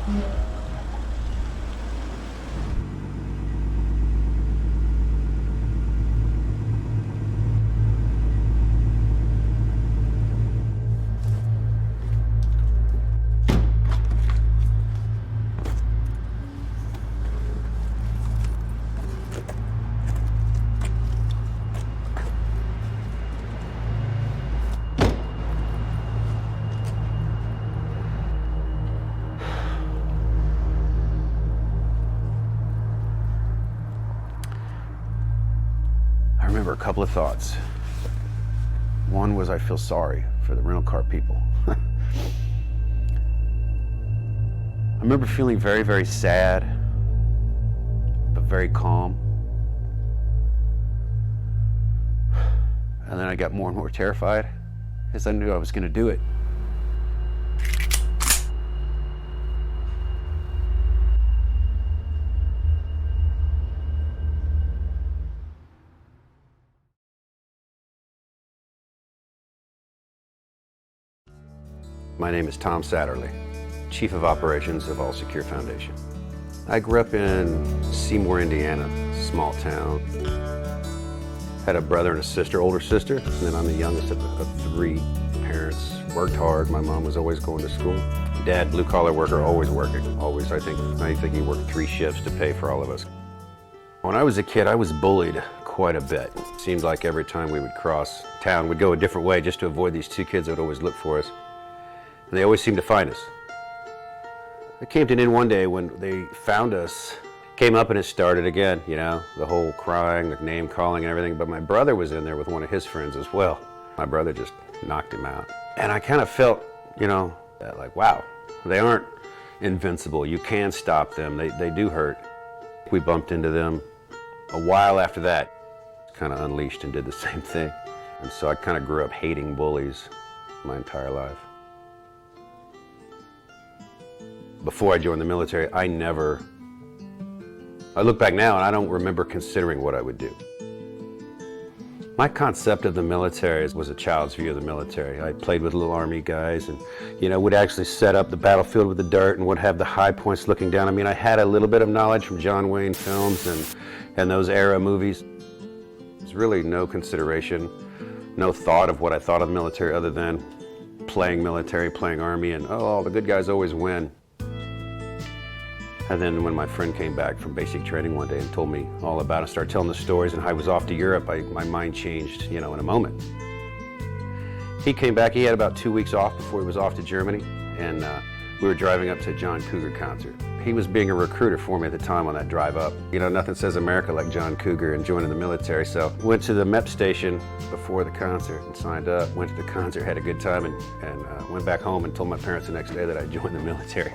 I remember a couple of thoughts. One was I feel sorry for the rental car people. I remember feeling very, very sad, but very calm. And then I got more and more terrified as I knew I was going to do it. My name is Tom Satterly, Chief of Operations of All Secure Foundation. I grew up in Seymour, Indiana, small town. Had a brother and a sister, older sister, and then I'm the youngest of three. Parents worked hard. My mom was always going to school. Dad, blue-collar worker, always working, always. I think he worked 3 shifts to pay for all of us. When I was a kid, I was bullied quite a bit. It seemed like every time we would cross town, we'd go a different way just to avoid these 2 kids that would always look for us. And they always seemed to find us. They came to an end one day when they found us, came up and it started again, you know, the whole crying, the name calling and everything, but my brother was in there with one of his friends as well. My brother just knocked him out. And I kind of felt, you know, like, wow, they aren't invincible. You can stop them. They do hurt. We bumped into them a while after that, kind of unleashed and did the same thing. And so I kind of grew up hating bullies my entire life. Before I joined the military, I look back now and I don't remember considering what I would do. My concept of the military was a child's view of the military. I played with little army guys and, you know, would actually set up the battlefield with the dirt and would have the high points looking down. I mean, I had a little bit of knowledge from John Wayne films and those era movies. There's really no consideration, no thought of what I thought of the military other than playing military, playing army, and all the good guys always win. And then when my friend came back from basic training one day and told me all about it, started telling the stories, and I was off to Europe, my mind changed, you know, in a moment. He came back, he had about 2 weeks off before he was off to Germany, and we were driving up to a John Cougar concert. He was being a recruiter for me at the time on that drive up. You know, nothing says America like John Cougar and joining the military, so went to the MEP station before the concert and signed up, went to the concert, had a good time, and went back home and told my parents the next day that I joined the military.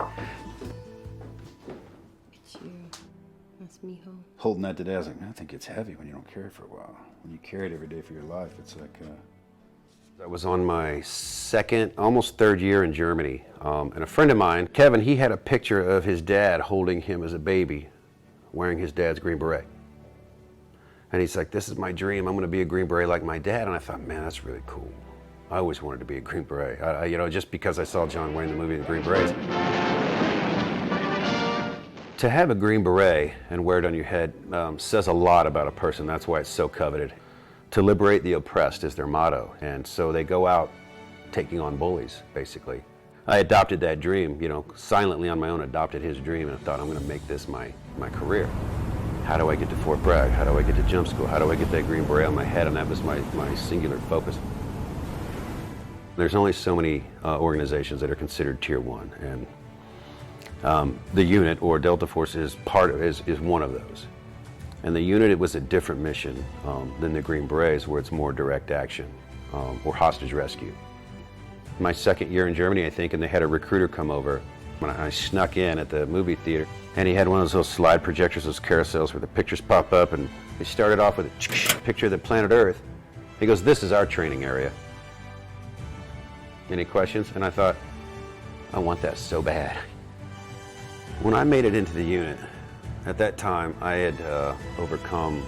Holding that today, I was like, I think it's heavy when you don't carry it for a while. When you carry it every day for your life, it's like... I was on my almost third year in Germany, and a friend of mine, Kevin, he had a picture of his dad holding him as a baby, wearing his dad's Green Beret. And he's like, this is my dream, I'm gonna be a Green Beret like my dad. And I thought, man, that's really cool. I always wanted to be a Green Beret, you know, just because I saw John Wayne in the movie The Green Berets. To have a Green Beret and wear it on your head says a lot about a person. That's why it's so coveted. To liberate the oppressed is their motto, and so they go out taking on bullies, basically. I adopted that dream, you know, silently on my own, adopted his dream, and I thought, I'm going to make this my career. How do I get to Fort Bragg? How do I get to jump school? How do I get that Green Beret on my head? And that was my singular focus. There's only so many organizations that are considered Tier 1, and the unit, or Delta Force, is one of those. And the unit, it was a different mission than the Green Berets, where it's more direct action or hostage rescue. My second year in Germany, I think, and they had a recruiter come over when I snuck in at the movie theater, and he had one of those little slide projectors, those carousels where the pictures pop up, and he started off with a picture of the planet Earth. He goes, this is our training area. Any questions? And I thought, I want that so bad. When I made it into the unit, at that time, I had overcome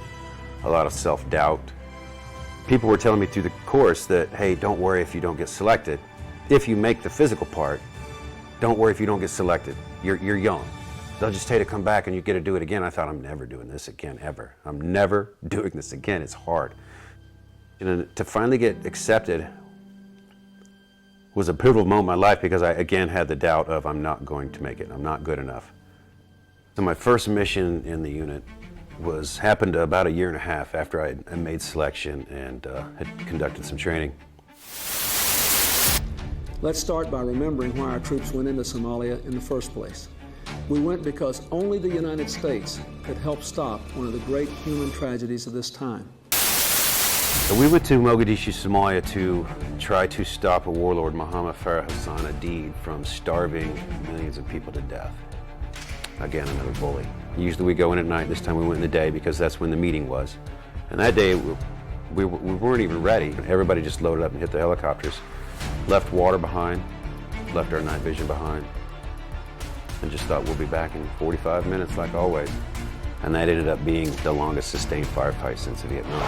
a lot of self-doubt. People were telling me through the course that, hey, don't worry if you don't get selected. If you make the physical part, Don't worry if you don't get selected. You're young. They'll just tell you to come back and you get to do it again. I thought, I'm never doing this again, ever. I'm never doing this again. It's hard. And to finally get accepted was a pivotal moment in my life because I again had the doubt of I'm not going to make it. I'm not good enough. So my first mission in the unit happened about a year and a half after I made selection and had conducted some training. Let's start by remembering why our troops went into Somalia in the first place. We went because only the United States could help stop one of the great human tragedies of this time. So we went to Mogadishu, Somalia to try to stop a warlord, Mohammed Farah Hassan Adid, from starving millions of people to death. Again, another bully. Usually we go in at night. This time we went in the day because that's when the meeting was. And that day we weren't even ready. Everybody just loaded up and hit the helicopters, left water behind, left our night vision behind, and just thought we'll be back in 45 minutes like always. And that ended up being the longest sustained firefight since Vietnam.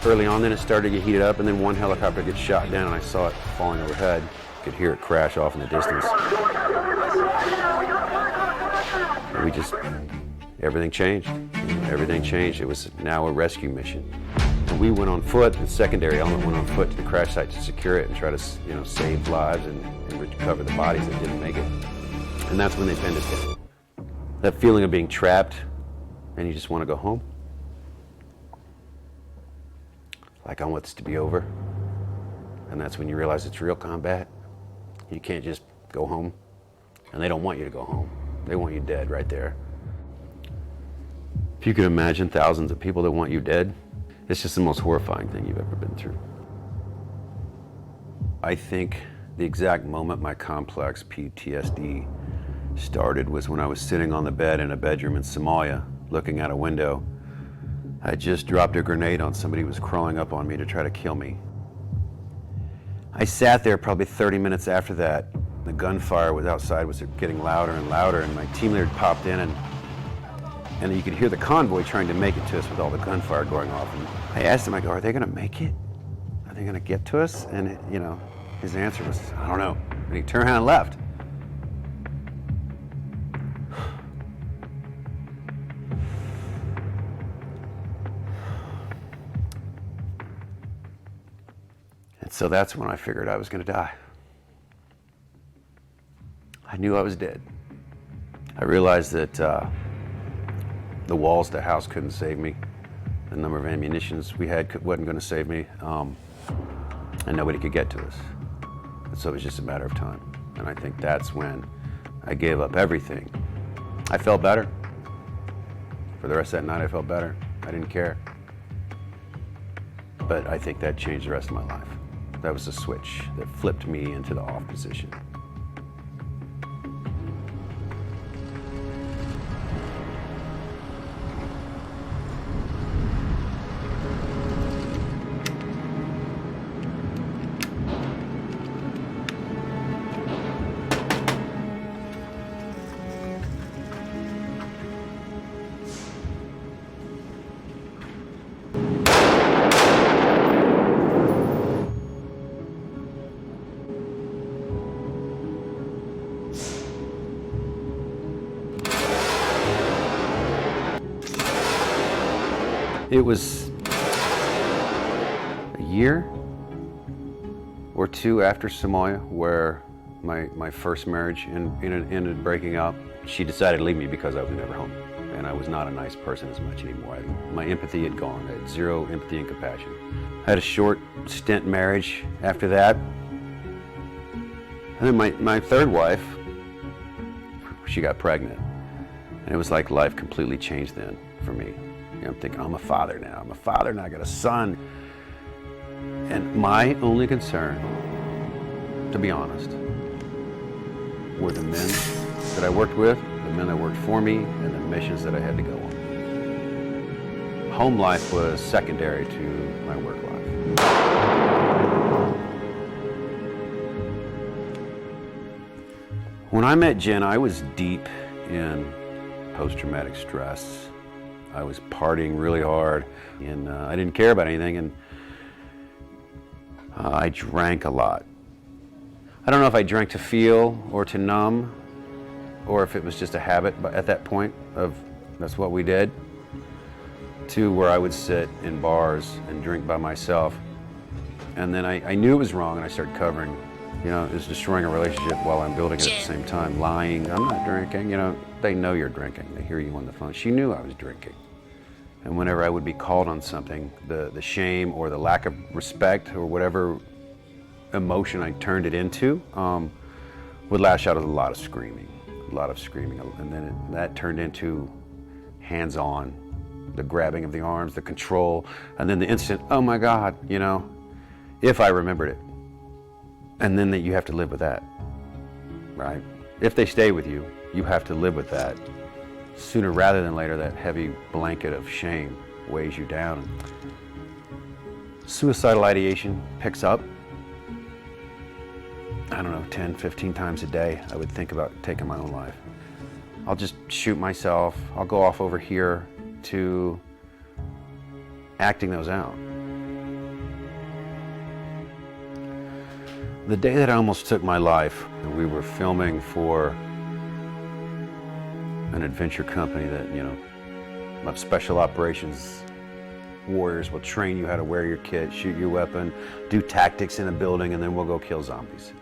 Early on then it started to get heated up, and then one helicopter gets shot down and I saw it falling overhead. Could hear it crash off in the distance. And everything changed. Everything changed. It was now a rescue mission. And we went on foot, the secondary element went on foot to the crash site to secure it and try to save lives and recover the bodies that didn't make it. And that's when they pinned us down. That feeling of being trapped and you just want to go home. Like, I want this to be over. And that's when you realize it's real combat. You can't just go home. And they don't want you to go home. They want you dead right there. If you could imagine thousands of people that want you dead, it's just the most horrifying thing you've ever been through. I think the exact moment my complex PTSD started was when I was sitting on the bed in a bedroom in Somalia, looking out a window. I just dropped a grenade on somebody who was crawling up on me to try to kill me. I sat there probably 30 minutes after that. The gunfire was outside was getting louder and louder, and my team leader popped in, and you could hear the convoy trying to make it to us with all the gunfire going off. And I asked him, I go, are they gonna make it? Are they gonna get to us? And his answer was, I don't know. And he turned around and left. And so that's when I figured I was going to die. I knew I was dead. I realized that the walls of the house couldn't save me. The number of ammunitions we had wasn't going to save me. And nobody could get to us. And so it was just a matter of time. And I think that's when I gave up everything. I felt better. For the rest of that night, I felt better. I didn't care. But I think that changed the rest of my life. That was the switch that flipped me into the off position. It was a year or two after Somalia where my first marriage ended breaking up. She decided to leave me because I was never home. And I was not a nice person as much anymore. My empathy had gone. I had zero empathy and compassion. I had a short stint marriage after that. And then my third wife, she got pregnant. And it was like life completely changed then for me. I'm thinking, I'm a father now. I'm a father now. I got a son. And my only concern, to be honest, were the men that I worked with, the men that worked for me, and the missions that I had to go on. Home life was secondary to my work life. When I met Jen, I was deep in post-traumatic stress. I was partying really hard, and I didn't care about anything, and I drank a lot. I don't know if I drank to feel or to numb, or if it was just a habit but at that point of that's what we did, to where I would sit in bars and drink by myself. And then I knew it was wrong, and I started covering. You know, it was destroying a relationship while I'm building it at the same time. Lying, I'm not drinking. You know, they know you're drinking. They hear you on the phone. She knew I was drinking. And whenever I would be called on something, the shame or the lack of respect or whatever emotion I turned it into would lash out with a lot of screaming. And then that turned into hands-on, the grabbing of the arms, the control, and then the instant, oh my God, you know, if I remembered it. And then that you have to live with that, right? If they stay with you, you have to live with that. Sooner rather than later, that heavy blanket of shame weighs you down. Suicidal ideation picks up. I don't know, 10, 15 times a day, I would think about taking my own life. I'll just shoot myself. I'll go off over here to acting those out. The day that I almost took my life, we were filming for an adventure company that, you know, of special operations warriors will train you how to wear your kit, shoot your weapon, do tactics in a building, and then we'll go kill zombies.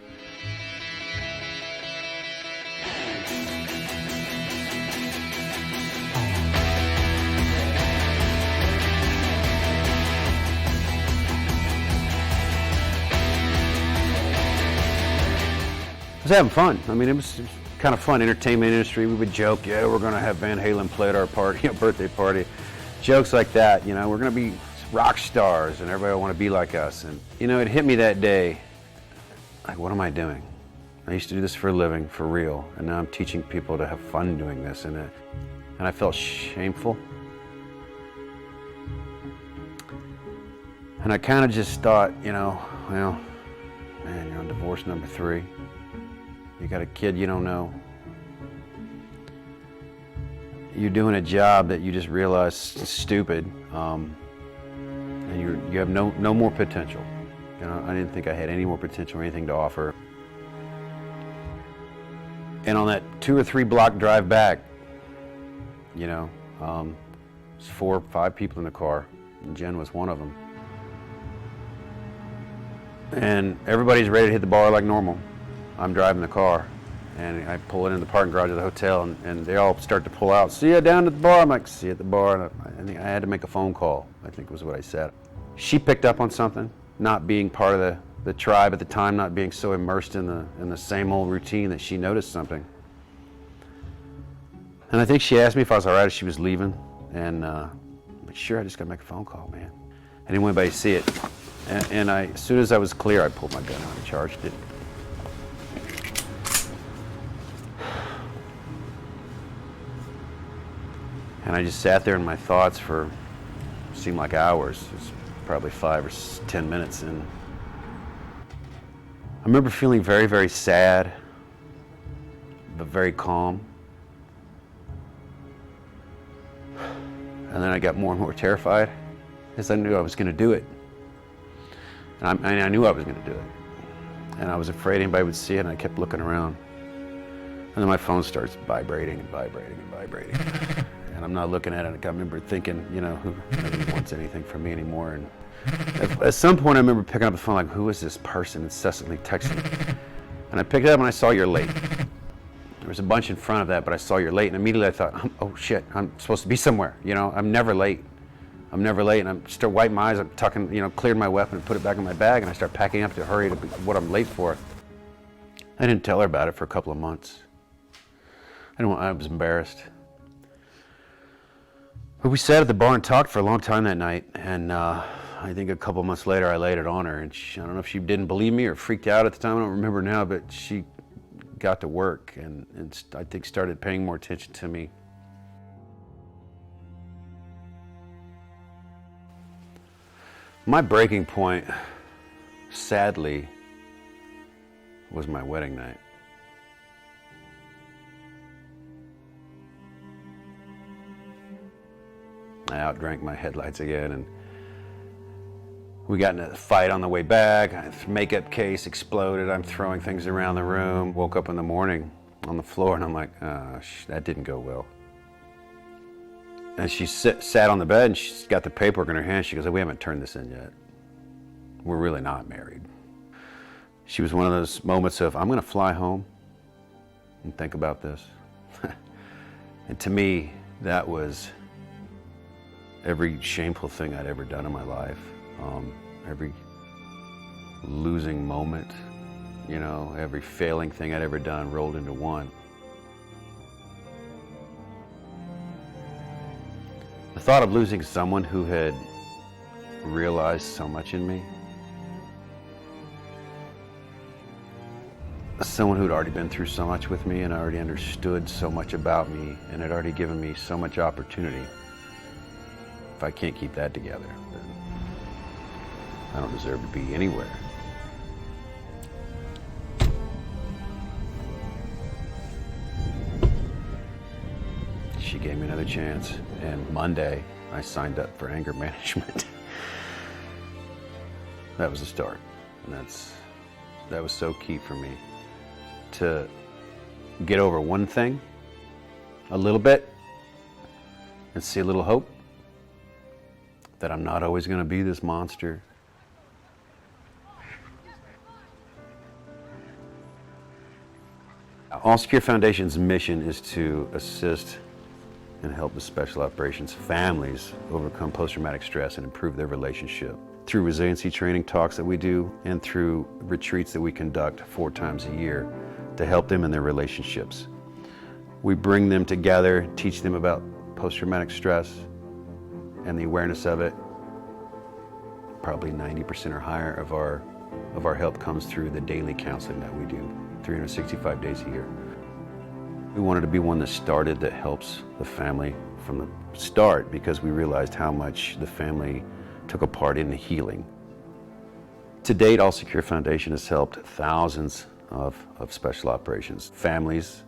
I was having fun. I mean, it was kind of fun. Entertainment industry, we would joke, yeah, we're going to have Van Halen play at our party, you know, birthday party. Jokes like that, you know, we're going to be rock stars and everybody will want to be like us. And, you know, it hit me that day, like, what am I doing? I used to do this for a living, for real, and now I'm teaching people to have fun doing this. And I felt shameful. And I kind of just thought, you know, well, man, you're on divorce number 3. You got a kid you don't know. You're doing a job that you just realize is stupid, and you have no more potential. You know, I didn't think I had any more potential or anything to offer. And on that 2 or 3 block drive back, you know, there's 4 or 5 people in the car, and Jen was one of them. And everybody's ready to hit the bar like normal. I'm driving the car, and I pull it in the parking garage of the hotel, and they all start to pull out. See you down at the bar. I'm like, see you at the bar. And I think I had to make a phone call, I think was what I said. She picked up on something, not being part of the tribe at the time, not being so immersed in the same old routine, that she noticed something. And I think she asked me if I was all right as she was leaving, and I'm like, sure, I just got to make a phone call, man. I didn't want anybody to see it. And as soon as I was clear, I pulled my gun out and charged it. And I just sat there in my thoughts for, seemed like hours. It was probably 5 or 10 minutes. And I remember feeling very, very sad, but very calm. And then I got more and more terrified, because I knew I was going to do it. And I knew I was going to do it. And I was afraid anybody would see it, and I kept looking around. And then my phone starts vibrating and vibrating and vibrating. And I'm not looking at it. I remember thinking, you know, who wants anything from me anymore? And at some point, I remember picking up the phone, like, who is this person incessantly texting me? And I picked it up, and I saw you're late. There was a bunch in front of that, but I saw you're late. And immediately I thought, oh shit, I'm supposed to be somewhere. You know, I'm never late. I'm never late. And I'm still wiping my eyes. I'm tucking, you know, cleared my weapon and put it back in my bag. And I start packing up to hurry to what I'm late for. I didn't tell her about it for a couple of months. I was embarrassed. But we sat at the bar and talked for a long time that night, and I think a couple months later I laid it on her, and I don't know if she didn't believe me or freaked out at the time, I don't remember now, but she got to work and I think started paying more attention to me. My breaking point, sadly, was my wedding night. I outdrank my headlights again, and We got in a fight on the way back. Makeup case exploded. I'm throwing things around the room. Woke up in the morning on the floor and I'm like, oh, that didn't go well. And she sat on the bed and she's got the paperwork in her hand. She goes, we haven't turned this in yet. We're really not married. She was one of those moments of, I'm gonna fly home and think about this. And to me, that was every shameful thing I'd ever done in my life. Every losing moment, you know, every failing thing I'd ever done rolled into one. The thought of losing someone who had realized so much in me, someone who'd already been through so much with me and already understood so much about me and had already given me so much opportunity, if I can't keep that together, then I don't deserve to be anywhere. She gave me another chance, and Monday I signed up for anger management. That was the start, and that was so key for me to get over one thing a little bit and see a little hope that I'm not always going to be this monster. All Secure Foundation's mission is to assist and help the special operations families overcome post-traumatic stress and improve their relationship through resiliency training talks that we do and through retreats that we conduct 4 times a year to help them in their relationships. We bring them together, teach them about post-traumatic stress and the awareness of it. Probably 90% or higher of our help comes through the daily counseling that we do, 365 days a year. We wanted to be one that started that helps the family from the start because we realized how much the family took a part in the healing. To date, All Secure Foundation has helped thousands of special operations, families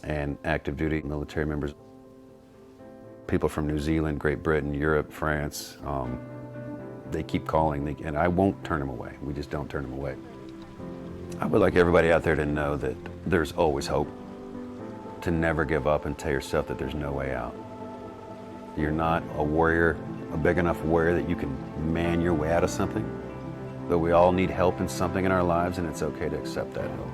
and active duty military members, people from New Zealand, Great Britain, Europe, France. They keep calling, and I won't turn them away. We just don't turn them away. I would like everybody out there to know that there's always hope, to never give up and tell yourself that there's no way out. You're not a warrior, a big enough warrior that you can man your way out of something, but we all need help in something in our lives, and it's okay to accept that help.